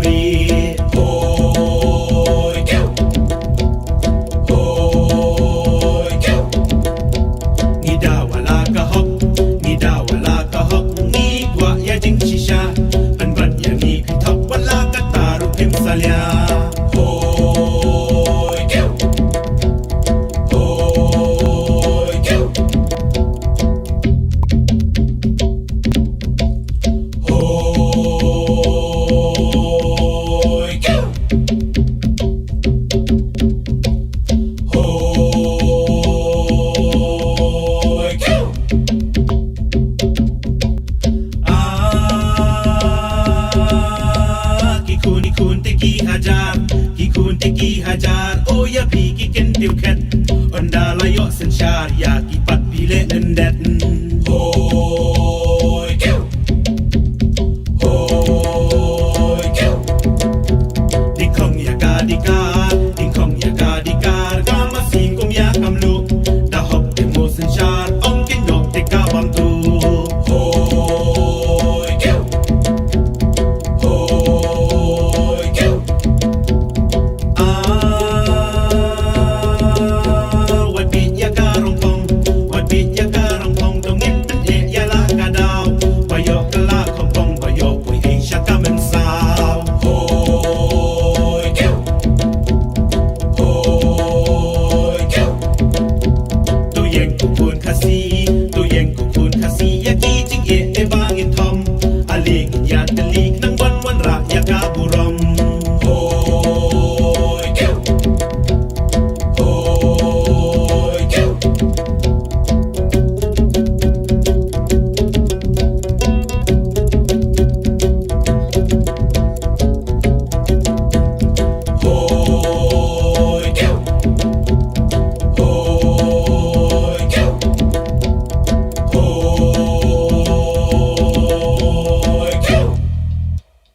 รีโอ้ยเก้วโอ้ยเก้วงีดาวลากะฮอกงีดาวลากะฮอกงีกว่าya jing shisha ban ban ya ngi pi thok wala ka taru pim salyaโอ้ยเก้วโอ้ยเก้วโอ้ยเก้วโอ้ยเก้วกี่คูณตะกี้hajar oh ya pi ki ken tiu ket onda la yo sen shar ya ki pat pi le nen det